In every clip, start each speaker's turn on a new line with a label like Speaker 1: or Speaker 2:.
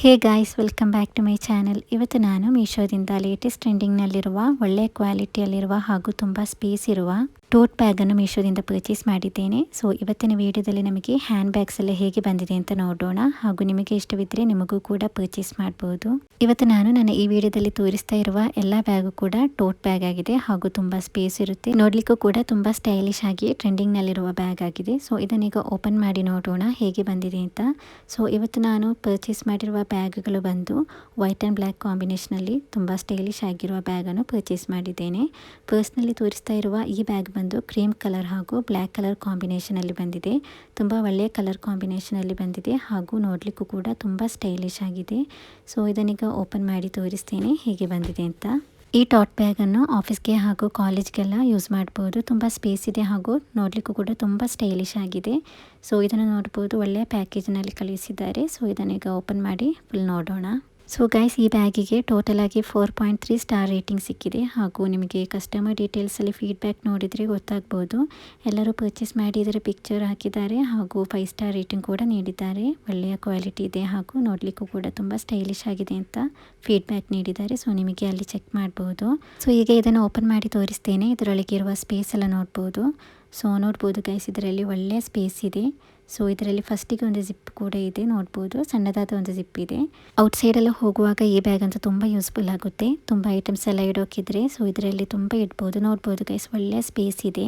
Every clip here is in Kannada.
Speaker 1: Hey guys, welcome back to my channel. ಇವತ್ತು ನಾನು ಮೀಶೋದಿಂದ ಲೇಟೆಸ್ಟ್ ಟ್ರೆಂಡಿಂಗ್ನಲ್ಲಿರುವ ಒಳ್ಳೆಯ ಕ್ವಾಲಿಟಿಯಲ್ಲಿರುವ ಹಾಗೂ ತುಂಬ ಸ್ಪೇಸ್ ಇರುವ ಟೋಟ್ ಬ್ಯಾಗನ್ನು ಮೀಶೋದಿಂದ ಪರ್ಚೇಸ್ ಮಾಡಿದ್ದೇನೆ. ಸೊ ಇವತ್ತಿನ ವಿಡಿಯೋದಲ್ಲಿ ನಮಗೆ ಹ್ಯಾಂಡ್ ಬ್ಯಾಗ್ಸ್ ಎಲ್ಲ ಹೇಗೆ ಬಂದಿದೆ ಅಂತ ನೋಡೋಣ, ಹಾಗೂ ನಿಮಗೆ ಇಷ್ಟವಿದ್ದರೆ ನಿಮಗೂ ಕೂಡ ಪರ್ಚೇಸ್ ಮಾಡ್ಬೋದು. ಇವತ್ತು ನಾನು ನನ್ನ ಈ ವಿಡಿಯೋದಲ್ಲಿ ತೋರಿಸ್ತಾ ಇರುವ ಎಲ್ಲ ಬ್ಯಾಗು ಕೂಡ ಟೋಟ್ ಬ್ಯಾಗ್ ಆಗಿದೆ ಹಾಗೂ ತುಂಬ ಸ್ಪೇಸ್ ಇರುತ್ತೆ. ನೋಡ್ಲಿಕ್ಕೂ ಕೂಡ ತುಂಬ ಸ್ಟೈಲಿಶ್ ಆಗಿ ಟ್ರೆಂಡಿಂಗ್ನಲ್ಲಿರುವ ಬ್ಯಾಗ್ ಆಗಿದೆ. ಸೊ ಇದನ್ನೀಗ ಓಪನ್ ಮಾಡಿ ನೋಡೋಣ ಹೇಗೆ ಬಂದಿದೆ ಅಂತ. ಸೊ ಇವತ್ತು ನಾನು ಪರ್ಚೇಸ್ ಮಾಡಿರುವ ಬ್ಯಾಗ್ಗಳು ಬಂದು ವೈಟ್ ಆ್ಯಂಡ್ ಬ್ಲ್ಯಾಕ್ ಕಾಂಬಿನೇಷನಲ್ಲಿ ತುಂಬ ಸ್ಟೈಲಿಶ್ ಆಗಿರುವ ಬ್ಯಾಗನ್ನು ಪರ್ಚೇಸ್ ಮಾಡಿದ್ದೇನೆ. ಪರ್ಸ್ನಲ್ಲಿ ತೋರಿಸ್ತಾ ಇರುವ ಈ ಬ್ಯಾಗ್ ಬಂದು ಕ್ರೀಮ್ ಕಲರ್ ಹಾಗೂ ಬ್ಲ್ಯಾಕ್ ಕಲರ್ ಕಾಂಬಿನೇಷನಲ್ಲಿ ಬಂದಿದೆ. ತುಂಬ ಒಳ್ಳೆಯ ಕಲರ್ ಕಾಂಬಿನೇಷನಲ್ಲಿ ಬಂದಿದೆ ಹಾಗೂ ನೋಡಲಿಕ್ಕೂ ಕೂಡ ತುಂಬ ಸ್ಟೈಲಿಶ್ ಆಗಿದೆ. ಸೊ ಇದನ್ನೀಗ ಓಪನ್ ಮಾಡಿ ತೋರಿಸ್ತೇನೆ ಹೇಗೆ ಬಂದಿದೆ ಅಂತ. ಈ ಟಾಟ್ ಬ್ಯಾಗನ್ನು ಆಫೀಸ್ಗೆ ಹಾಗೂ ಕಾಲೇಜ್ಗೆಲ್ಲ ಯೂಸ್ ಮಾಡ್ಬೋದು. ತುಂಬ ಸ್ಪೇಸ್ ಇದೆ ಹಾಗೂ ನೋಡಲಿಕ್ಕೂ ಕೂಡ ತುಂಬ ಸ್ಟೈಲಿಶ್ ಆಗಿದೆ. ಸೊ ಇದನ್ನು ನೋಡ್ಬೋದು, ಒಳ್ಳೆಯ ಪ್ಯಾಕೇಜ್ನಲ್ಲಿ ಕಳಿಸಿದ್ದಾರೆ. ಸೊ ಇದನ್ನೀಗ ಓಪನ್ ಮಾಡಿ ಫುಲ್ ನೋಡೋಣ. ಸೊ ಗೈಸ್, ಈ ಬ್ಯಾಗಿಗೆ ಟೋಟಲ್ ಆಗಿ 4.3 ಸ್ಟಾರ್ ರೇಟಿಂಗ್ ಸಿಕ್ಕಿದೆ ಹಾಗೂ ನಿಮಗೆ ಕಸ್ಟಮರ್ ಡೀಟೇಲ್ಸಲ್ಲಿ ಫೀಡ್ಬ್ಯಾಕ್ ನೋಡಿದರೆ ಗೊತ್ತಾಗ್ಬೋದು. ಎಲ್ಲರೂ ಪರ್ಚೇಸ್ ಮಾಡಿ ಇದರ ಪಿಕ್ಚರ್ ಹಾಕಿದ್ದಾರೆ ಹಾಗೂ 5 ಸ್ಟಾರ್ ರೇಟಿಂಗ್ ಕೂಡ ನೀಡಿದ್ದಾರೆ. ಒಳ್ಳೆಯ ಕ್ವಾಲಿಟಿ ಇದೆ ಹಾಗೂ ನೋಡಲಿಕ್ಕೂ ಕೂಡ ತುಂಬ ಸ್ಟೈಲಿಶ್ ಆಗಿದೆ ಅಂತ ಫೀಡ್ಬ್ಯಾಕ್ ನೀಡಿದ್ದಾರೆ. ಸೊ ನಿಮಗೆ ಅಲ್ಲಿ ಚೆಕ್ ಮಾಡ್ಬೋದು. ಸೊ ಈಗ ಇದನ್ನು ಓಪನ್ ಮಾಡಿ ತೋರಿಸ್ತೇನೆ. ಇದರೊಳಗೆ ಇರುವ ಸ್ಪೇಸ್ ಎಲ್ಲ ನೋಡ್ಬೋದು. ಸೊ ನೋಡ್ಬೋದು ಗೈಸ್, ಇದರಲ್ಲಿ ಒಳ್ಳೆಯ ಸ್ಪೇಸ್ ಇದೆ. ಸೊ ಇದರಲ್ಲಿ ಫಸ್ಟಿಗೆ ಒಂದು ಜಿಪ್ ಕೂಡ ಇದೆ, ನೋಡ್ಬೋದು ಸಣ್ಣದಾದ ಒಂದು ಜಿಪ್ ಇದೆ. ಔಟ್ಸೈಡೆಲ್ಲ ಹೋಗುವಾಗ ಈ ಬ್ಯಾಗ್ ಅಂತೂ ತುಂಬ ಯೂಸ್ಫುಲ್ ಆಗುತ್ತೆ. ತುಂಬ ಐಟಮ್ಸ್ ಎಲ್ಲ ಇಡೋಕಿದ್ರೆ ಸೊ ಇದರಲ್ಲಿ ತುಂಬ ಇಡ್ಬೋದು. ನೋಡ್ಬೋದು ಗೈಸ್, ಒಳ್ಳೆಯ ಸ್ಪೇಸ್ ಇದೆ.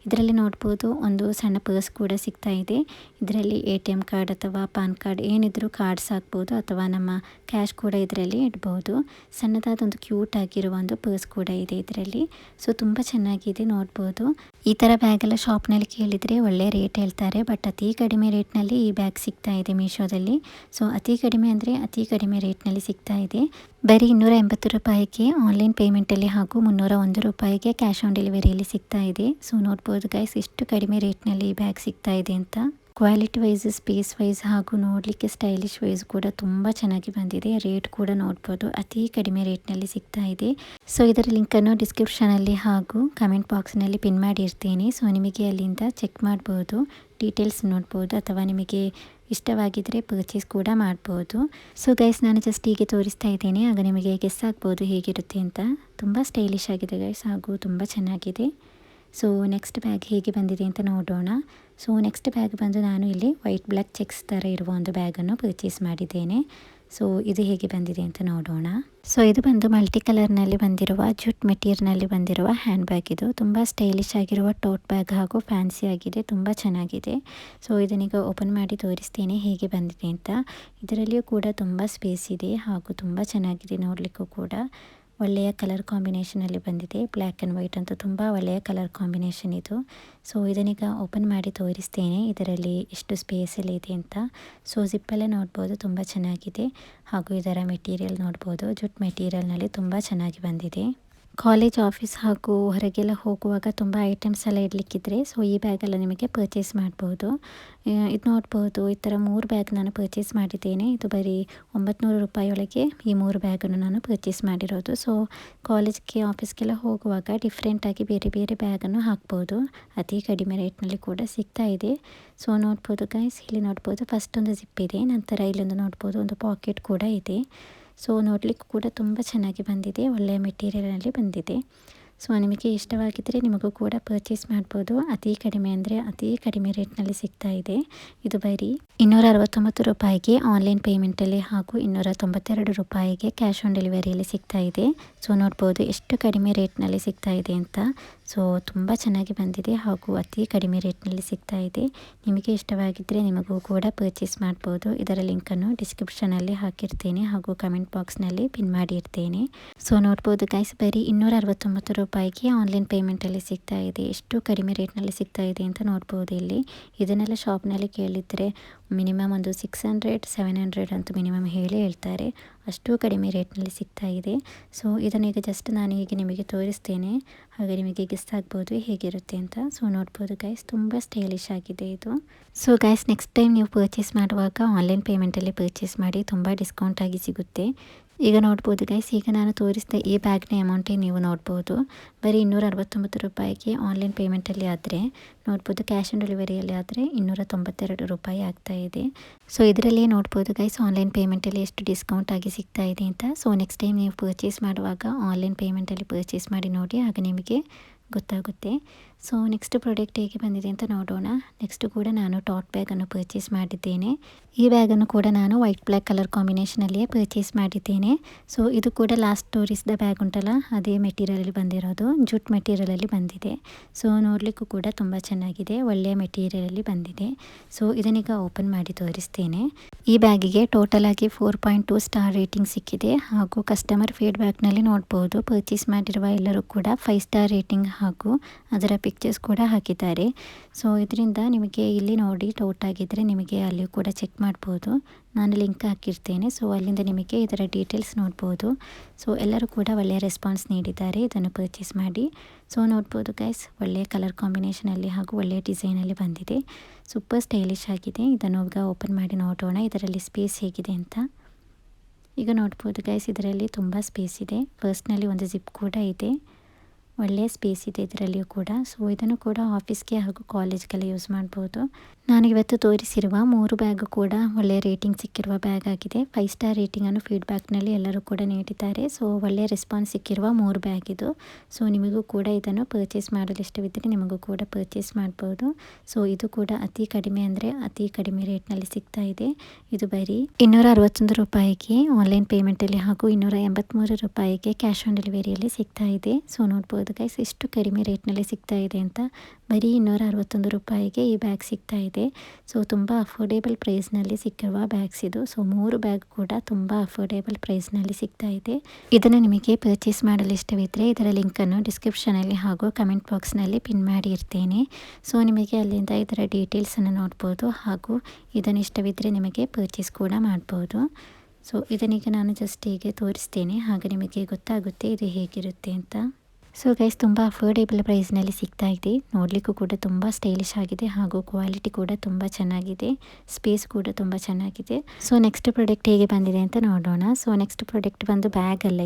Speaker 1: ಇದರಲ್ಲಿ ನೋಡ್ಬೋದು ಒಂದು ಸಣ್ಣ ಪರ್ಸ್ ಕೂಡ ಸಿಗ್ತಾ ಇದೆ. ಇದರಲ್ಲಿ ATM ಕಾರ್ಡ್ ಅಥವಾ ಪಾನ್ ಕಾರ್ಡ್ ಏನಿದ್ರು ಕಾರ್ಡ್ಸ್ ಹಾಕ್ಬೋದು ಅಥವಾ ನಮ್ಮ ಕ್ಯಾಶ್ ಕೂಡ ಇದರಲ್ಲಿ ಇಡ್ಬೋದು. ಸಣ್ಣದಾದ ಒಂದು ಕ್ಯೂಟ್ ಆಗಿರುವ ಒಂದು ಪರ್ಸ್ ಕೂಡ ಇದೆ ಇದರಲ್ಲಿ. ಸೊ ತುಂಬ ಚೆನ್ನಾಗಿದೆ, ನೋಡ್ಬೋದು. ಈ ಥರ ಬ್ಯಾಗೆಲ್ಲ ಶಾಪ್ನಲ್ಲಿ ಕೇಳಿದರೆ ಒಳ್ಳೆ ರೇಟ್ ಹೇಳ್ತಾರೆ, ಬಟ್ ಅತಿ ಕಡಿಮೆ ರೇಟ್ನಲ್ಲಿ ಈ ಬ್ಯಾಗ್ ಸಿಗ್ತಾ ಇದೆ ಮೀಶೋದಲ್ಲಿ. ಸೊ ಅತಿ ಕಡಿಮೆ ಅಂದರೆ ಅತಿ ಕಡಿಮೆ ರೇಟ್ನಲ್ಲಿ ಸಿಗ್ತಾ ಇದೆ. ಬರೀ 280 ರೂಪಾಯಿಗೆ ಆನ್ಲೈನ್ ಪೇಮೆಂಟಲ್ಲಿ ಹಾಗೂ 301 ರೂಪಾಯಿಗೆ ಕ್ಯಾಶ್ ಆನ್ ಡೆಲಿವರಿಯಲ್ಲಿ ಸಿಗ್ತಾ ಇದೆ. ಸೊ ನೋಡ್ಬೋದು ಗೈಸ್, ಎಷ್ಟು ಕಡಿಮೆ ರೇಟ್ನಲ್ಲಿ ಈ ಬ್ಯಾಗ್ ಸಿಗ್ತಾ ಇದೆ ಅಂತ. ಕ್ವಾಲಿಟಿ ವೈಸ್, ಸ್ಪೇಸ್ ವೈಸ್ ಹಾಗೂ ನೋಡಲಿಕ್ಕೆ ಸ್ಟೈಲಿಶ್ ವೈಸ್ ಕೂಡ ತುಂಬ ಚೆನ್ನಾಗಿ ಬಂದಿದೆ. ರೇಟ್ ಕೂಡ ನೋಡ್ಬೋದು, ಅತಿ ಕಡಿಮೆ ರೇಟ್ನಲ್ಲಿ ಸಿಗ್ತಾ ಇದೆ. ಸೊ ಇದರ ಲಿಂಕನ್ನು ಡಿಸ್ಕ್ರಿಪ್ಷನಲ್ಲಿ ಹಾಗೂ ಕಮೆಂಟ್ ಬಾಕ್ಸ್ನಲ್ಲಿ ಪಿನ್ ಮಾಡಿರ್ತೀನಿ. ಸೊ ನಿಮಗೆ ಅಲ್ಲಿಂದ ಚೆಕ್ ಮಾಡ್ಬೋದು, ಡೀಟೇಲ್ಸ್ ನೋಡ್ಬೋದು ಅಥವಾ ನಿಮಗೆ ಇಷ್ಟವಾಗಿದ್ದರೆ ಪರ್ಚೇಸ್ ಕೂಡ ಮಾಡ್ಬೋದು. ಸೊ ಗೈಸ್, ನಾನು ಜಸ್ಟ್ ಹೀಗೆ ತೋರಿಸ್ತಾ ಇದ್ದೇನೆ, ಆಗ ನಿಮಗೆ ಗೆಸ್ ಆಗ್ಬೋದು ಹೇಗಿರುತ್ತೆ ಅಂತ. ತುಂಬ ಸ್ಟೈಲಿಶ್ ಆಗಿದೆ ಗೈಸ್ ಹಾಗೂ ತುಂಬ ಚೆನ್ನಾಗಿದೆ. ಸೊ ನೆಕ್ಸ್ಟ್ ಬ್ಯಾಗ್ ಹೇಗೆ ಬಂದಿದೆ ಅಂತ ನೋಡೋಣ. ಸೊ ನೆಕ್ಸ್ಟ್ ಬ್ಯಾಗ್ ಬಂದು ನಾನು ಇಲ್ಲಿ ವೈಟ್ ಬ್ಲ್ಯಾಕ್ ಚೆಕ್ಸ್ ಥರ ಇರುವ ಒಂದು ಬ್ಯಾಗನ್ನು ಪರ್ಚೇಸ್ ಮಾಡಿದ್ದೇನೆ. ಸೊ ಇದು ಹೇಗೆ ಬಂದಿದೆ ಅಂತ ನೋಡೋಣ. ಸೊ ಇದು ಬಂದು ಮಲ್ಟಿ ಕಲರ್ನಲ್ಲಿ ಬಂದಿರುವ ಜೂಟ್ ಮೆಟೀರಿಯಲ್ನಲ್ಲಿ ಬಂದಿರುವ ಹ್ಯಾಂಡ್ ಬ್ಯಾಗ್. ಇದು ತುಂಬ ಸ್ಟೈಲಿಶ್ ಆಗಿರುವ ಟೋಟ್ ಬ್ಯಾಗ್ ಹಾಗೂ ಫ್ಯಾನ್ಸಿ ಆಗಿದೆ, ತುಂಬ ಚೆನ್ನಾಗಿದೆ. ಸೊ ಇದನ್ನೀಗ ಓಪನ್ ಮಾಡಿ ತೋರಿಸ್ತೇನೆ ಹೇಗೆ ಬಂದಿದೆ ಅಂತ. ಇದರಲ್ಲಿಯೂ ಕೂಡ ತುಂಬ ಸ್ಪೇಸ್ ಇದೆ ಹಾಗೂ ತುಂಬ ಚೆನ್ನಾಗಿದೆ, ನೋಡಲಿಕ್ಕೂ ಕೂಡ ಒಳ್ಳೆಯ ಕಲರ್ ಕಾಂಬಿನೇಷನಲ್ಲಿ ಬಂದಿದೆ. ಬ್ಲ್ಯಾಕ್ ಆ್ಯಂಡ್ ವೈಟ್ ಅಂತೂ ತುಂಬ ಒಳ್ಳೆಯ ಕಲರ್ ಕಾಂಬಿನೇಷನ್ ಇದು. ಸೊ ಇದನ್ನೀಗ ಓಪನ್ ಮಾಡಿ ತೋರಿಸ್ತೇನೆ ಇದರಲ್ಲಿ ಎಷ್ಟು ಸ್ಪೇಸಲ್ಲಿ ಇದೆ ಅಂತ. ಸೊ ಜಿಪ್ಪೆಲ್ಲ ನೋಡ್ಬೋದು, ತುಂಬ ಚೆನ್ನಾಗಿದೆ ಹಾಗೂ ಇದರ ಮೆಟೀರಿಯಲ್ ನೋಡ್ಬೋದು, ಜೂಟ್ ಮೆಟೀರಿಯಲ್ನಲ್ಲಿ ತುಂಬ ಚೆನ್ನಾಗಿ ಬಂದಿದೆ. ಕಾಲೇಜ್, ಆಫೀಸ್ ಹಾಗೂ ಹೊರಗೆಲ್ಲ ಹೋಗುವಾಗ ತುಂಬ ಐಟಮ್ಸ್ ಎಲ್ಲ ಇಡಲಿಕ್ಕಿದ್ರೆ ಸೊ ಈ ಬ್ಯಾಗೆಲ್ಲ ನಿಮಗೆ ಪರ್ಚೇಸ್ ಮಾಡ್ಬೋದು. ಇದು ನೋಡ್ಬೋದು, ಈ ಥರ 3 ಬ್ಯಾಗ್ ನಾನು ಪರ್ಚೇಸ್ ಮಾಡಿದ್ದೇನೆ. ಇದು ಬರೀ 900 ರೂಪಾಯಿ ಒಳಗೆ ಈ 3 ಬ್ಯಾಗನ್ನು ನಾನು ಪರ್ಚೇಸ್ ಮಾಡಿರೋದು. ಸೊ ಕಾಲೇಜ್ಗೆ, ಆಫೀಸ್ಗೆಲ್ಲ ಹೋಗುವಾಗ ಡಿಫ್ರೆಂಟಾಗಿ ಬೇರೆ ಬೇರೆ ಬ್ಯಾಗನ್ನು ಹಾಕ್ಬೋದು. ಅತಿ ಕಡಿಮೆ ರೇಟ್ನಲ್ಲಿ ಕೂಡ ಸಿಗ್ತಾ ಇದೆ. ಸೊ ನೋಡ್ಬೋದು ಗೈಸ್, ಇಲ್ಲಿ ನೋಡ್ಬೋದು ಫಸ್ಟ್ ಒಂದು ಜಿಪ್ ಇದೆ, ನಂತರ ಇಲ್ಲೊಂದು ನೋಡ್ಬೋದು ಒಂದು ಪಾಕೆಟ್ ಕೂಡ ಇದೆ. ಸೊ ನೋಡಲಿಕ್ಕೂ ಕೂಡ ತುಂಬ ಚೆನ್ನಾಗಿ ಬಂದಿದೆ, ಒಳ್ಳೆಯ ಮೆಟೀರಿಯಲ್ನಲ್ಲಿ ಬಂದಿದೆ. ಸೊ ನಿಮಗೆ ಇಷ್ಟವಾಗಿದ್ದರೆ ನಿಮಗೂ ಕೂಡ ಪರ್ಚೇಸ್ ಮಾಡ್ಬೋದು. ಅತಿ ಕಡಿಮೆ ಅಂದರೆ ಅತಿ ಕಡಿಮೆ ರೇಟ್ನಲ್ಲಿ ಸಿಗ್ತಾ ಇದೆ. ಇದು ಬರೀ 269 ರೂಪಾಯಿಗೆ ಆನ್ಲೈನ್ ಪೇಮೆಂಟಲ್ಲಿ ಹಾಗೂ 292 ರೂಪಾಯಿಗೆ ಕ್ಯಾಶ್ ಆನ್ ಡೆಲಿವರಿಯಲ್ಲಿ ಸಿಗ್ತಾ ಇದೆ. ಸೊ ನೋಡ್ಬೋದು ಎಷ್ಟು ಕಡಿಮೆ ರೇಟ್ನಲ್ಲಿ ಸಿಗ್ತಾ ಇದೆ ಅಂತ. ಸೊ ತುಂಬ ಚೆನ್ನಾಗಿ ಬಂದಿದೆ ಹಾಗೂ ಅತಿ ಕಡಿಮೆ ರೇಟ್ನಲ್ಲಿ ಸಿಗ್ತಾ ಇದೆ. ನಿಮಗೆ ಇಷ್ಟವಾಗಿದ್ದರೆ ನಿಮಗೂ ಕೂಡ ಪರ್ಚೇಸ್ ಮಾಡ್ಬೋದು. ಇದರ ಲಿಂಕನ್ನು ಡಿಸ್ಕ್ರಿಪ್ಷನಲ್ಲಿ ಹಾಕಿರ್ತೇನೆ ಹಾಗೂ ಕಮೆಂಟ್ ಬಾಕ್ಸ್ನಲ್ಲಿ ಪಿನ್ ಮಾಡಿರ್ತೇನೆ. ಸೊ ನೋಡ್ಬೋದು ಗೈಸ್, ಬರೀ 269 ರೂಪಾಯಿಗೆ ಆನ್ಲೈನ್ ಪೇಮೆಂಟಲ್ಲಿ ಸಿಗ್ತಾ ಇದೆ. ಎಷ್ಟು ಕಡಿಮೆ ರೇಟ್ನಲ್ಲಿ ಸಿಗ್ತಾ ಇದೆ ಅಂತ ನೋಡ್ಬೋದು ಇಲ್ಲಿ. ಇದನ್ನೆಲ್ಲ ಶಾಪ್ನಲ್ಲಿ ಕೇಳಿದರೆ ಮಿನಿಮಮ್ ಒಂದು 600-700 ಅಂತೂ ಮಿನಿಮಮ್ ಹೇಳ್ತಾರೆ. ಅಷ್ಟು ಕಡಿಮೆ ರೇಟ್ನಲ್ಲಿ ಸಿಗ್ತಾ ಇದೆ. ಸೊ ಇದನ್ನೀಗ ಜಸ್ಟ್ ನಾನು ಹೀಗೆ ನಿಮಗೆ ತೋರಿಸ್ತೇನೆ, ಹಾಗೆ ನಿಮಗೆ ಗೆಸ್ ಆಗ್ಬೋದು ಹೇಗಿರುತ್ತೆ ಅಂತ. ಸೊ ನೋಡ್ಬೋದು ಗೈಸ್, ತುಂಬ ಸ್ಟೈಲಿಶ್ ಆಗಿದೆ ಇದು. ಸೊ ಗೈಸ್, ನೆಕ್ಸ್ಟ್ ಟೈಮ್ ನೀವು ಪರ್ಚೇಸ್ ಮಾಡುವಾಗ ಆನ್ಲೈನ್ ಪೇಮೆಂಟಲ್ಲಿ ಪರ್ಚೇಸ್ ಮಾಡಿ, ತುಂಬ ಡಿಸ್ಕೌಂಟ್ ಆಗಿ ಸಿಗುತ್ತೆ. ಈಗ ನೋಡ್ಬೋದು ಗೈಸ್, ಈಗ ನಾನು ತೋರಿಸಿದ ಈ ಬ್ಯಾಗ್ನ ಅಮೌಂಟೇ ನೀವು ನೋಡ್ಬೋದು. ಬರೀ 269 ರೂಪಾಯಿಗೆ ಆನ್ಲೈನ್ ಪೇಮೆಂಟಲ್ಲಿ ಆದರೆ ನೋಡ್ಬೋದು, ಕ್ಯಾಶ್ ಆನ್ ಡೆಲಿವರಿಯಲ್ಲಿ ಆದರೆ 292 ರೂಪಾಯಿ ಆಗ್ತಾ ಇದೆ. ಸೊ ಇದರಲ್ಲಿ ನೋಡ್ಬೋದು ಗೈಸ್, ಆನ್ಲೈನ್ ಪೇಮೆಂಟಲ್ಲಿ ಎಷ್ಟು ಡಿಸ್ಕೌಂಟ್ ಆಗಿ ಸಿಗ್ತಾ ಇದೆ ಅಂತ. ಸೊ ನೆಕ್ಸ್ಟ್ ಟೈಮ್ ನೀವು ಪರ್ಚೇಸ್ ಮಾಡುವಾಗ ಆನ್ಲೈನ್ ಪೇಮೆಂಟಲ್ಲಿ ಪರ್ಚೇಸ್ ಮಾಡಿ ನೋಡಿ, ಆಗ ನಿಮಗೆ ಗೊತ್ತಾಗುತ್ತೆ. ಸೊ ನೆಕ್ಸ್ಟ್ ಪ್ರಾಡಕ್ಟ್ ಹೇಗೆ ಬಂದಿದೆ ಅಂತ ನೋಡೋಣ. ನೆಕ್ಸ್ಟ್ ಕೂಡ ನಾನು ಟಾಟ್ ಬ್ಯಾಗನ್ನು ಪರ್ಚೇಸ್ ಮಾಡಿದ್ದೇನೆ. ಈ ಬ್ಯಾಗನ್ನು ಕೂಡ ನಾನು ವೈಟ್ ಬ್ಲ್ಯಾಕ್ ಕಲರ್ ಕಾಂಬಿನೇಷನಲ್ಲಿಯೇ ಪರ್ಚೇಸ್ ಮಾಡಿದ್ದೇನೆ. ಸೊ ಇದು ಕೂಡ ಲಾಸ್ಟ್ ತೋರಿಸಿದ ಬ್ಯಾಗ್ ಉಂಟಲ್ಲ, ಅದೇ ಮೆಟೀರಿಯಲಲ್ಲಿ ಬಂದಿರೋದು, ಜೂಟ್ ಮೆಟೀರಿಯಲಲ್ಲಿ ಬಂದಿದೆ. ಸೊ ನೋಡಲಿಕ್ಕೂ ಕೂಡ ತುಂಬ ಚೆನ್ನಾಗಿದೆ, ಒಳ್ಳೆಯ ಮೆಟೀರಿಯಲಲ್ಲಿ ಬಂದಿದೆ. ಸೊ ಇದನ್ನೀಗ ಓಪನ್ ಮಾಡಿ ತೋರಿಸ್ತೇನೆ. ಈ ಬ್ಯಾಗಿಗೆ ಟೋಟಲ್ ಆಗಿ 4.2 ಸ್ಟಾರ್ ರೇಟಿಂಗ್ ಸಿಕ್ಕಿದೆ. ಹಾಗೂ ಕಸ್ಟಮರ್ ಫೀಡ್ಬ್ಯಾಕ್ನಲ್ಲಿ ನೋಡ್ಬೋದು, ಪರ್ಚೇಸ್ ಮಾಡಿರುವ ಎಲ್ಲರೂ ಕೂಡ 5 ಸ್ಟಾರ್ ರೇಟಿಂಗ್ ಹಾಗೂ ಅದರ ಪಿಕ್ಚರ್ಸ್ ಕೂಡ ಹಾಕಿದ್ದಾರೆ. ಸೊ ಇದರಿಂದ ನಿಮಗೆ ಇಲ್ಲಿ ನೋಡಿ ಡೌಟ್ ಆಗಿದ್ದರೆ ನಿಮಗೆ ಅಲ್ಲಿಯೂ ಕೂಡ ಚೆಕ್ ಮಾಡ್ಬೋದು. ನಾನು ಲಿಂಕ್ ಹಾಕಿರ್ತೇನೆ. ಸೊ ಅಲ್ಲಿಂದ ನಿಮಗೆ ಇದರ ಡೀಟೇಲ್ಸ್ ನೋಡ್ಬೋದು. ಸೊ ಎಲ್ಲರೂ ಕೂಡ ಒಳ್ಳೆಯ ರೆಸ್ಪಾನ್ಸ್ ನೀಡಿದ್ದಾರೆ ಇದನ್ನು ಪರ್ಚೇಸ್ ಮಾಡಿ. ಸೊ ನೋಡ್ಬೋದು ಗೈಸ್, ಒಳ್ಳೆಯ ಕಲರ್ ಕಾಂಬಿನೇಷನಲ್ಲಿ ಹಾಗೂ ಒಳ್ಳೆಯ ಡಿಸೈನಲ್ಲಿ ಬಂದಿದೆ. ಸೂಪರ್ ಸ್ಟೈಲಿಶ್ ಆಗಿದೆ. ಇದನ್ನು ಈಗ ಓಪನ್ ಮಾಡಿ ನೋಡೋಣ ಇದರಲ್ಲಿ ಸ್ಪೇಸ್ ಹೇಗಿದೆ ಅಂತ. ಈಗ ನೋಡ್ಬೋದು ಗೈಸ್, ಇದರಲ್ಲಿ ತುಂಬ ಸ್ಪೇಸ್ ಇದೆ. ಫಸ್ಟ್ನಲ್ಲಿ ಒಂದು ಜಿಪ್ ಕೂಡ ಇದೆ, ಒಳ್ಳೆಯ ಸ್ಪೇಸ್ ಇದೆ ಇದರಲ್ಲಿಯೂ ಕೂಡ. ಸೊ ಇದನ್ನು ಕೂಡ ಆಫೀಸ್ಗೆ ಹಾಗೂ ಕಾಲೇಜ್ಗೆಲ್ಲ ಯೂಸ್ ಮಾಡ್ಬೋದು. ನಾನು ಇವತ್ತು ತೋರಿಸಿರುವ 3 ಬ್ಯಾಗು ಕೂಡ ಒಳ್ಳೆಯ ರೇಟಿಂಗ್ ಸಿಕ್ಕಿರುವ ಬ್ಯಾಗ್ ಆಗಿದೆ. 5 ಸ್ಟಾರ್ ರೇಟಿಂಗನ್ನು ಫೀಡ್ಬ್ಯಾಕ್ನಲ್ಲಿ ಎಲ್ಲರೂ ಕೂಡ ನೀಡಿದ್ದಾರೆ. ಸೊ ಒಳ್ಳೆಯ ರೆಸ್ಪಾನ್ಸ್ ಸಿಕ್ಕಿರುವ 3 ಬ್ಯಾಗ್ ಇದು. ಸೊ ನಿಮಗೂ ಕೂಡ ಇದನ್ನು ಪರ್ಚೇಸ್ ಮಾಡಲು ಇಷ್ಟವಿದ್ದರೆ ನಿಮಗೂ ಕೂಡ ಪರ್ಚೇಸ್ ಮಾಡ್ಬೋದು. ಸೊ ಇದು ಕೂಡ ಅತಿ ಕಡಿಮೆ ಅಂದರೆ ಅತಿ ಕಡಿಮೆ ರೇಟ್ನಲ್ಲಿ ಸಿಗ್ತಾ ಇದೆ. ಇದು ಬರೀ 261 ರೂಪಾಯಿಗೆ ಆನ್ಲೈನ್ ಪೇಮೆಂಟಲ್ಲಿ ಹಾಗೂ 283 ರೂಪಾಯಿಗೆ ಕ್ಯಾಶ್ ಆನ್ ಡೆಲಿವರಿಯಲ್ಲಿ ಸಿಗ್ತಾ ಇದೆ. ಸೊ ನೋಡ್ಬೋದು ಗೈಸ್, ಎಷ್ಟು ಕಡಿಮೆ ರೇಟ್ನಲ್ಲಿ ಸಿಗ್ತಾ ಇದೆ ಅಂತ. ಬರೀ 261 ರೂಪಾಯಿಗೆ ಈ ಬ್ಯಾಗ್ ಸಿಗ್ತಾ ಇದೆ. ಸೊ ತುಂಬ ಅಫೋರ್ಡೇಬಲ್ ಪ್ರೈಸ್ನಲ್ಲಿ ಸಿಕ್ಕಿರುವ ಬ್ಯಾಗ್ಸ್ ಇದು. ಸೊ 3 ಬ್ಯಾಗ್ ಕೂಡ ತುಂಬ ಅಫೋರ್ಡೇಬಲ್ ಪ್ರೈಸ್ನಲ್ಲಿ ಸಿಗ್ತಾ ಇದೆ. ಇದನ್ನು ನಿಮಗೆ ಪರ್ಚೇಸ್ ಮಾಡಲು ಇಷ್ಟವಿದ್ದರೆ ಇದರ ಲಿಂಕನ್ನು ಡಿಸ್ಕ್ರಿಪ್ಷನಲ್ಲಿ ಹಾಗೂ ಕಮೆಂಟ್ ಬಾಕ್ಸ್ನಲ್ಲಿ ಪಿನ್ ಮಾಡಿ ಇರ್ತೇನೆ. ಸೊ ನಿಮಗೆ ಅಲ್ಲಿಂದ ಇದರ ಡೀಟೇಲ್ಸನ್ನು ನೋಡ್ಬೋದು ಹಾಗೂ ಇದನ್ನು ಇಷ್ಟವಿದ್ದರೆ ನಿಮಗೆ ಪರ್ಚೇಸ್ ಕೂಡ ಮಾಡ್ಬೋದು. ಸೊ ಇದನ್ನೀಗ ನಾನು ಜಸ್ಟ್ ಹೀಗೆ ತೋರಿಸ್ತೇನೆ, ಹಾಗೆ ನಿಮಗೆ ಗೊತ್ತಾಗುತ್ತೆ ಇದು ಹೇಗಿರುತ್ತೆ ಅಂತ. ಸೊ ಗೈಸ್, ತುಂಬ ಅಫೋರ್ಡೇಬಲ್ ಪ್ರೈಸ್ನಲ್ಲಿ ಸಿಗ್ತಾ ಇದೆ. ನೋಡಲಿಕ್ಕೂ ಕೂಡ ತುಂಬ ಸ್ಟೈಲಿಶ್ ಆಗಿದೆ ಹಾಗೂ ಕ್ವಾಲಿಟಿ ಕೂಡ ತುಂಬ ಚೆನ್ನಾಗಿದೆ, ಸ್ಪೇಸ್ ಕೂಡ ತುಂಬ ಚೆನ್ನಾಗಿದೆ. ಸೊ ನೆಕ್ಸ್ಟ್ ಪ್ರಾಡಕ್ಟ್ ಹೇಗೆ ಬಂದಿದೆ ಅಂತ ನೋಡೋಣ. ಸೊ ನೆಕ್ಸ್ಟ್ ಪ್ರಾಡಕ್ಟ್ ಬಂದು ಬ್ಯಾಗ್ ಅಲ್ಲ,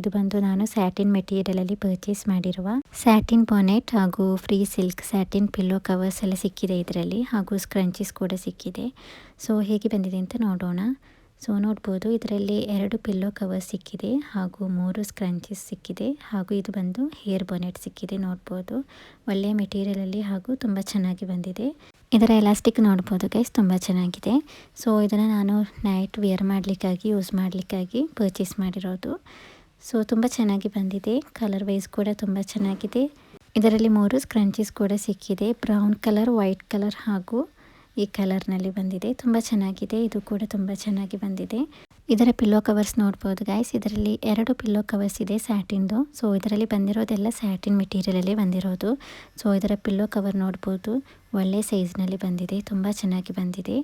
Speaker 1: ಇದು ಬಂದು ನಾನು ಸ್ಯಾಟಿನ್ ಮೆಟೀರಿಯಲಲ್ಲಿ ಪರ್ಚೇಸ್ ಮಾಡಿರುವ ಸ್ಯಾಟಿನ್ ಬಾನೆಟ್ ಹಾಗೂ free silk satin pillow covers ಎಲ್ಲ ಸಿಕ್ಕಿದೆ ಇದರಲ್ಲಿ, ಹಾಗೂ ಸ್ಕ್ರಂಚೀಸ್ ಕೂಡ ಸಿಕ್ಕಿದೆ. ಸೊ ಹೇಗೆ ಬಂದಿದೆ ಅಂತ ನೋಡೋಣ. ಸೊ ನೋಡ್ಬೋದು, ಇದರಲ್ಲಿ 2 ಪಿಲ್ಲೋ ಕವರ್ ಸಿಕ್ಕಿದೆ ಹಾಗೂ 3 ಸ್ಕ್ರಂಚೀಸ್ ಸಿಕ್ಕಿದೆ ಹಾಗೂ ಇದು ಬಂದು ಹೇರ್ ಬಾನೆಟ್ ಸಿಕ್ಕಿದೆ. ನೋಡ್ಬೋದು ಒಳ್ಳೆಯ ಮೆಟೀರಿಯಲಲ್ಲಿ ಹಾಗೂ ತುಂಬ ಚೆನ್ನಾಗಿ ಬಂದಿದೆ. ಇದರ ಎಲಾಸ್ಟಿಕ್ ನೋಡ್ಬೋದು ಗೈಸ್, ತುಂಬ ಚೆನ್ನಾಗಿದೆ. ಸೊ ಇದನ್ನು ನಾನು ನೈಟ್ ವೇರ್ ಮಾಡಲಿಕ್ಕಾಗಿ ಯೂಸ್ ಮಾಡಲಿಕ್ಕಾಗಿ ಪರ್ಚೇಸ್ ಮಾಡಿರೋದು. ಸೊ ತುಂಬ ಚೆನ್ನಾಗಿ ಬಂದಿದೆ, ಕಲರ್ ವೈಸ್ ಕೂಡ ತುಂಬ ಚೆನ್ನಾಗಿದೆ. ಇದರಲ್ಲಿ 3 ಸ್ಕ್ರಂಚೀಸ್ ಕೂಡ ಸಿಕ್ಕಿದೆ, ಬ್ರೌನ್ ಕಲರ್, ವೈಟ್ ಕಲರ್ ಹಾಗೂ ಈ ಕಲರ್ನಲ್ಲಿ ಬಂದಿದೆ. ತುಂಬ ಚೆನ್ನಾಗಿದೆ, ಇದು ಕೂಡ ತುಂಬ ಚೆನ್ನಾಗಿ ಬಂದಿದೆ. ಇದರ ಪಿಲ್ಲೋ ಕವರ್ಸ್ ನೋಡ್ಬೋದು ಗೈಸ್, ಇದರಲ್ಲಿ 2 ಪಿಲ್ಲೋ ಕವರ್ಸ್ ಇದೆ ಸ್ಯಾಟಿನ್ದು. ಸೊ ಇದರಲ್ಲಿ ಬಂದಿರೋದೆಲ್ಲ ಸ್ಯಾಟಿನ್ ಮೆಟೀರಿಯಲಲ್ಲೇ ಬಂದಿರೋದು. ಸೊ ಇದರ ಪಿಲ್ಲೋ ಕವರ್ ನೋಡ್ಬೋದು, ಒಳ್ಳೆ ಸೈಜ್ನಲ್ಲಿ ಬಂದಿದೆ, ತುಂಬ ಚೆನ್ನಾಗಿ ಬಂದಿದೆ.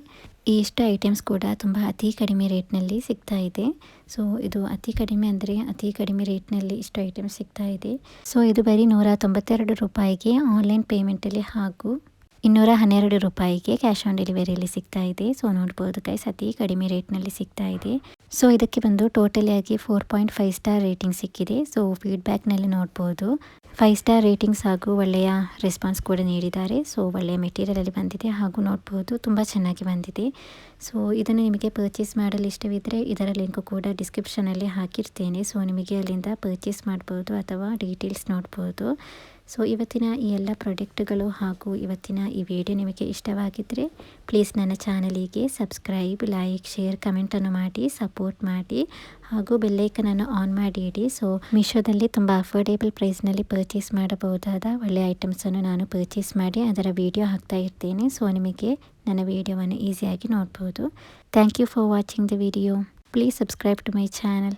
Speaker 1: ಈ ಇಷ್ಟು ಐಟಮ್ಸ್ ಕೂಡ ತುಂಬ ಅತಿ ಕಡಿಮೆ ರೇಟ್ನಲ್ಲಿ ಸಿಗ್ತಾ ಇದೆ. ಸೊ ಇದು ಅತಿ ಕಡಿಮೆ ಅಂದರೆ ಅತಿ ಕಡಿಮೆ ರೇಟ್ನಲ್ಲಿ ಇಷ್ಟು ಐಟಮ್ಸ್ ಸಿಗ್ತಾ ಇದೆ. ಸೊ ಇದು ಬರೀ 192 ರೂಪಾಯಿಗೆ ಆನ್ಲೈನ್ ಪೇಮೆಂಟಲ್ಲಿ ಹಾಗೂ 212 ರೂಪಾಯಿಗೆ ಕ್ಯಾಶ್ ಆನ್ ಡೆಲಿವರಿಯಲ್ಲಿ ಸಿಗ್ತಾ ಇದೆ. ಸೊ ನೋಡ್ಬೋದು ಗೈಸ್, ಅತಿ ಕಡಿಮೆ ರೇಟ್ನಲ್ಲಿ ಸಿಗ್ತಾ ಇದೆ. ಸೊ ಇದಕ್ಕೆ ಬಂದು ಟೋಟಲಿ ಆಗಿ 4.5 ಸ್ಟಾರ್ ರೇಟಿಂಗ್ ಸಿಕ್ಕಿದೆ. ಸೊ ಫೀಡ್ಬ್ಯಾಕ್ನಲ್ಲಿ ನೋಡ್ಬೋದು 5 ಸ್ಟಾರ್ ರೇಟಿಂಗ್ಸ್ ಹಾಗೂ ಒಳ್ಳೆಯ ರೆಸ್ಪಾನ್ಸ್ ಕೂಡ ನೀಡಿದ್ದಾರೆ. ಸೊ ಒಳ್ಳೆಯ ಮೆಟೀರಿಯಲಲ್ಲಿ ಬಂದಿದೆ ಹಾಗೂ ನೋಡ್ಬೋದು ತುಂಬ ಚೆನ್ನಾಗಿ ಬಂದಿದೆ. ಸೊ ಇದನ್ನು ನಿಮಗೆ ಪರ್ಚೇಸ್ ಮಾಡಲು ಇಷ್ಟವಿದ್ದರೆ ಇದರ ಲಿಂಕ್ ಕೂಡ ಡಿಸ್ಕ್ರಿಪ್ಷನಲ್ಲಿ ಹಾಕಿರ್ತೇನೆ. ಸೊ ನಿಮಗೆ ಅಲ್ಲಿಂದ ಪರ್ಚೇಸ್ ಮಾಡ್ಬೋದು ಅಥವಾ ಡೀಟೇಲ್ಸ್ ನೋಡ್ಬೋದು. ಸೊ ಇವತ್ತಿನ ಈ ಎಲ್ಲ ಪ್ರಾಡಕ್ಟ್ಗಳು ಹಾಗೂ ಇವತ್ತಿನ ಈ ವಿಡಿಯೋ ನಿಮಗೆ ಇಷ್ಟವಾಗಿದ್ದರೆ ಪ್ಲೀಸ್ ನನ್ನ ಚಾನಲಿಗೆ ಸಬ್ಸ್ಕ್ರೈಬ್, ಲೈಕ್, ಶೇರ್, ಕಮೆಂಟನ್ನು ಮಾಡಿ ಸಪೋರ್ಟ್ ಮಾಡಿ ಹಾಗೂ ಬೆಲ್ಲೈಕನನ್ನು ಆನ್ ಮಾಡಿ ಇಡಿ. ಸೊ ಮೀಶೋದಲ್ಲಿ ತುಂಬ ಅಫೋರ್ಡೇಬಲ್ ಪ್ರೈಸ್ನಲ್ಲಿ ಪರ್ಚೇಸ್ ಮಾಡಬಹುದಾದ ಒಳ್ಳೆಯ ಐಟಮ್ಸನ್ನು ನಾನು ಪರ್ಚೇಸ್ ಮಾಡಿ ಅದರ ವಿಡಿಯೋ ಹಾಕ್ತಾ ಇರ್ತೇನೆ. ಸೊ ನಿಮಗೆ ನನ್ನ ವಿಡಿಯೋವನ್ನು ಈಸಿಯಾಗಿ ನೋಡ್ಬೋದು. Thank you for watching the video. Please subscribe to my channel.